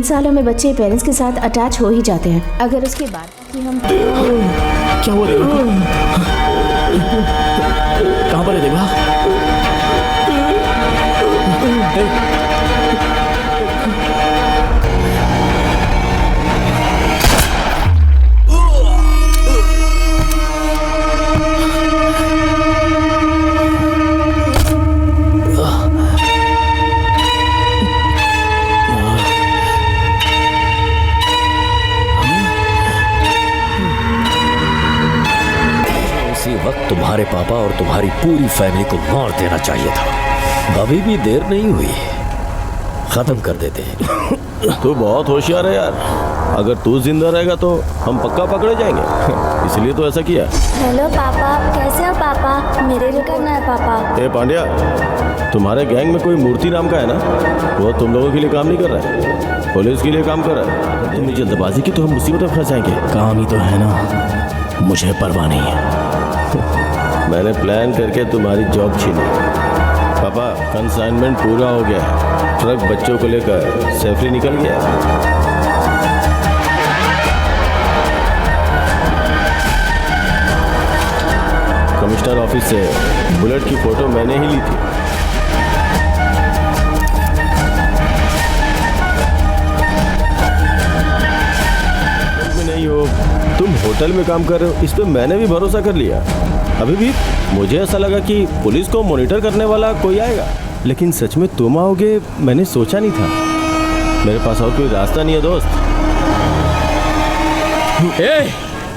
सालों में बच्चे पेरेंट्स के साथ अटैच हो ही जाते हैं। अगर उसके बाद कि हम क्या हुआ देवा को? कहाँ पर है देवा? तुम्हारे पापा और तुम्हारी पूरी फैमिली को मार देना चाहिए था। अभी भी देर नहीं हुई, खत्म कर देते हैं। तू बहुत होशियार है यार। अगर तू जिंदा रहेगा तो हम पक्का पकड़े जाएंगे, इसलिए तो ऐसा किया। हेलो पापा, कैसे हो पापा? मेरे लिए करना है पापा। ए पांड्या, तुम्हारे गैंग में कोई मूर्ति नाम का है ना? वो तुम लोगों के लिए काम नहीं कर रहा है, पुलिस के लिए काम कर रहा है। इतनी जल्दबाजी की तो हम मुसीबत में फंस जाएंगे। काम ही तो है ना, मुझे परवाह नहीं है। मैंने प्लान करके तुम्हारी जॉब छीनी। पापा, कंसाइनमेंट पूरा हो गया है। ट्रक बच्चों को लेकर सेफली निकल गया। कमिश्नर ऑफिस से बुलेट की फोटो मैंने ही ली थी। नहीं हो, तुम होटल में काम कर रहे हो, इस पे मैंने भी भरोसा कर लिया। अभी भी मुझे ऐसा लगा कि पुलिस को मॉनिटर करने वाला कोई आएगा, लेकिन सच में तुम आओगे मैंने सोचा नहीं था। मेरे पास और कोई रास्ता नहीं है दोस्त।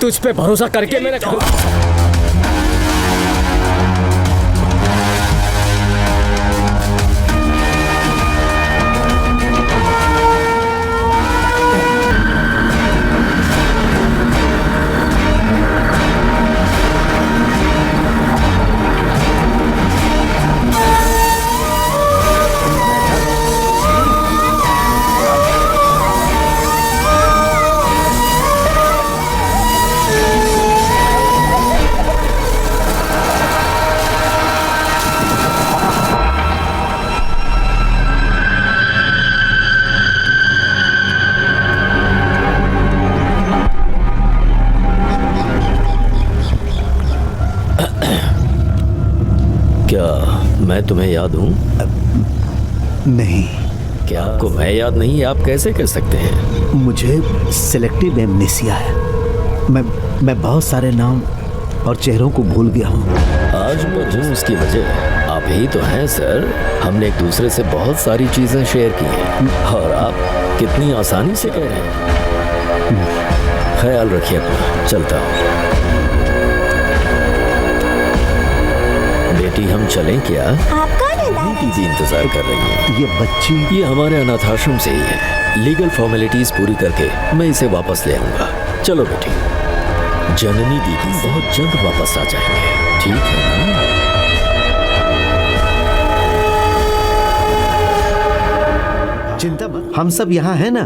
तुझ पे भरोसा करके मैंने मैं तुम्हें याद हूँ? नहीं। क्या आपको मैं याद नहीं? आप कैसे कह सकते हैं? मुझे सिलेक्टिव एमनेसिया है। मैं बहुत सारे नाम और चेहरों को भूल गया हूँ। आज मैं हूँ उसकी वजह आप ही तो हैं सर। हमने एक दूसरे से बहुत सारी चीजें शेयर की हैं और आप कितनी आसानी से कह रहे हैं। ख्याल रखिए अपना, चलता हूँ। बेटी हम चलें क्या? आप कौन है दादा? दीदी इंतजार कर रही है। ये बच्ची? ये हमारे अनाथ आश्रम से ही है। लीगल फॉर्मेलिटीज पूरी करके मैं इसे वापस ले आऊंगा। चलो बेटी। जननी दीदी बहुत जल्द वापस आ जाएंगे, ठीक है ना? चिंता मत, हम सब यहाँ हैं ना।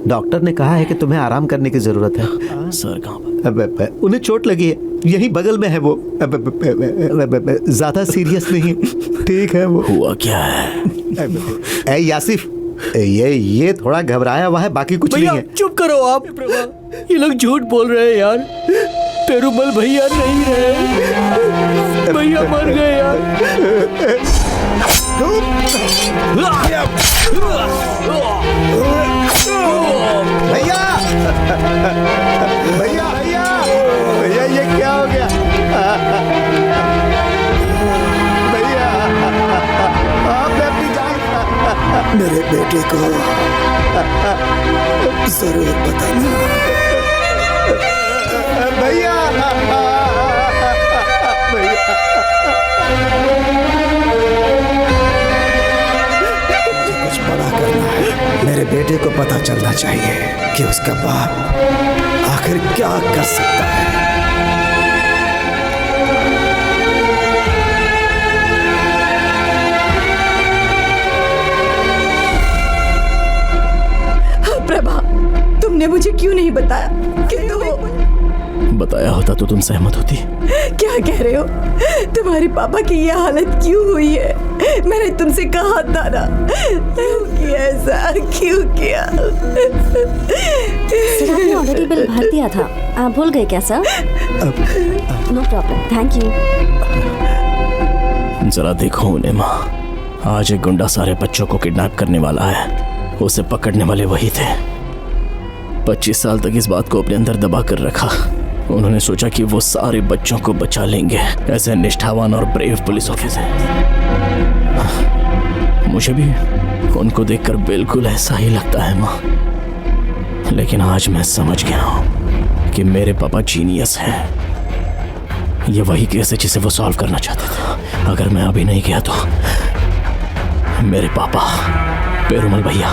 डॉक्टर ने कहा है कि तुम्हें आराम करने की जरूरत है। सर कहाँ पर? उन्हें चोट लगी है, यही बगल में है वो। ज्यादा सीरियस नहीं, ठीक है वो। हुआ क्या है? यासिफ, ये थोड़ा घबराया हुआ है, बाकी कुछ नहीं है। चुप करो आप। ये लोग झूठ बोल रहे हैं यार। पेरुमल भैया नहीं रहे, भैया मर गए यार। भैया भैया भैया भैया, ये क्या हो गया? भैया आपने अपनी जान। मेरे बेटे को जरूर बताना। भैया भैया, कुछ बड़ा करना है। मेरे बेटे को पता चलना चाहिए कि उसका बाप आखिर क्या कर सकता है। प्रभा, तुमने मुझे क्यों नहीं बताया कि बताया होता तो तुम सहमत होती। क्या कह रहे हो? तुम्हारे पापा की ये हालत क्यों हुई है? मैंने तुमसे कहा था ना, क्यों किया ऐसा, क्यों किया? सर आपने ऑलरेडी बिल भर दिया था, आप भूल गए क्या sir? No problem, thank you. जरा देखो उन्हें माँ, आज एक गुंडा सारे बच्चों को किडनैप करने वाला है। उसे पकड़ने वाले वही थे। 25 साल तक इस बात को अपने अंदर दबा कर रखा। उन्होंने सोचा कि वो सारे बच्चों को बचा लेंगे, ऐसे निष्ठावान और ब्रेव पुलिस ऑफिसर। मुझे भी उनको देखकर बिल्कुल ऐसा ही लगता है माँ, लेकिन आज मैं समझ गया हूँ कि मेरे पापा जीनियस हैं। ये वही केस है जिसे वो सॉल्व करना चाहते थे। अगर मैं अभी नहीं गया तो मेरे पापा, पेरुमल भैया,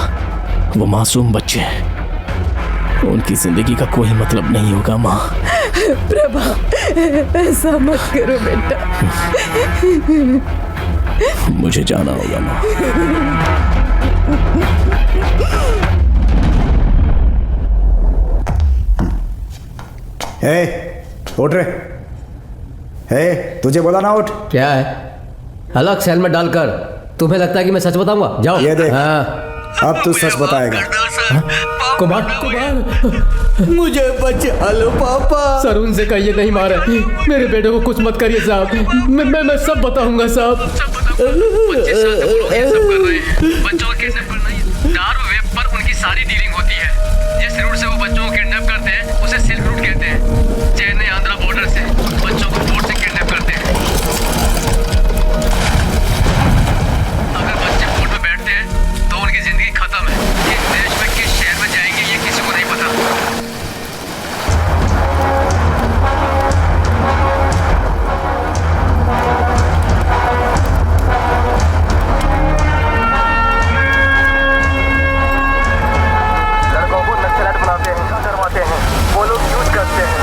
वो मासूम बच्चे, उनकी जिंदगी का कोई मतलब नहीं होगा माँ। प्रभा, ऐसा मत करो बेटा। मुझे जाना होगा माँ। उठ रे। तुझे बोला ना उठ। क्या है? अलग सेल में डालकर तुम्हें लगता है कि मैं सच बताऊंगा? जाओ। ये देख, हाँ। अब तू सच बताएगा। कुमार, मुझे बचा लो पापा। सर उनसे कहिए नहीं मारे, मेरे बेटे को कुछ मत करिए साहब। मैं सब बताऊंगा साहब। बच्चों के केस पर नहीं, डार्क वेब पर उनकी सारी डीलिंग होती है। जिस रूट से वो बच्चों को किडनैप करते हैं उसे सिल्क रूट कहते हैं। चेन्नई आंध्रा बॉर्डर से बच्चों को बोट से किडनैप करते हैं। अगर बच्चे बोट में बैठते हैं तो उनकी जिंदगी खत्म है। किस देश में, किस शहर में जाएंगे ये किसी को नहीं पता। लड़कों को नक्सलाइट बनाते हैं, डरवाते हैं, वो लोग यूज करते हैं।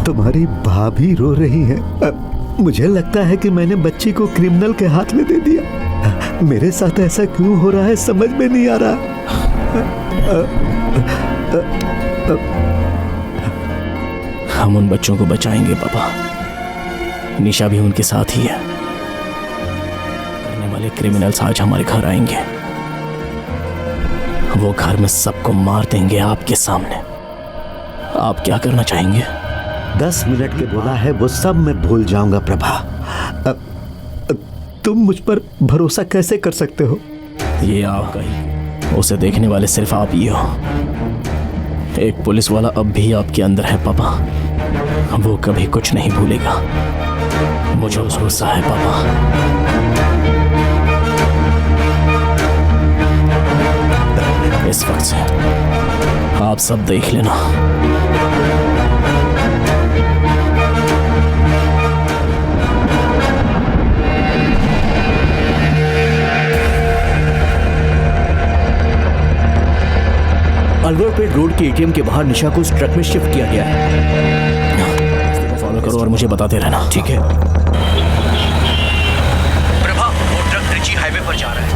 तुम्हारी भाभी रो रही है। मुझे लगता है कि मैंने बच्ची को क्रिमिनल के हाथ में दे दिया। मेरे साथ ऐसा क्यों हो रहा है समझ में नहीं आ रहा। हम उन बच्चों को बचाएंगे पापा। निशा भी उनके साथ ही है। करने वाले क्रिमिनल्स आज हमारे घर आएंगे। वो घर में सबको मार देंगे आपके सामने। आप क्या करना चाहेंगे? 10 मिनट के बोला है, वो सब मैं भूल जाऊंगा प्रभा। तुम मुझ पर भरोसा कैसे कर सकते हो? ये आपका ही, उसे देखने वाले सिर्फ आप ही हो। एक पुलिस वाला अब भी आपके अंदर है पापा। वो कभी कुछ नहीं भूलेगा। मुझे भरोसा है पापा। इस वक्त से आप सब देख लेना। अलवरपेट रोड के एटीएम के बाहर निशा को उस ट्रक में शिफ्ट किया गया है। फॉलो करो और मुझे बताते रहना। ठीक है। प्रभा, वो ट्रक त्रिची हाईवे पर जा रहा है।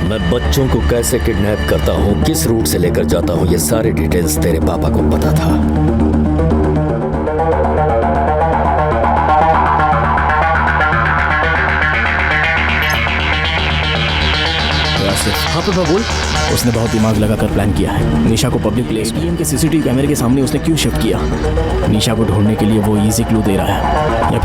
मैं बच्चों को कैसे किडनैप करता हूँ, किस रूट से लेकर जाता हूँ, ये सारी डिटेल्स तेरे पापा को पता था। हाँ पापा बोल। उसने बहुत दिमाग लगाकर प्लान किया है। निशा को पब्लिक प्लेस एटीएम के सीसीटीवी कैमरे के सामने उसने क्यों शिफ्ट किया? निशा को ढूंढने के लिए वो इजी क्लू दे रहा है।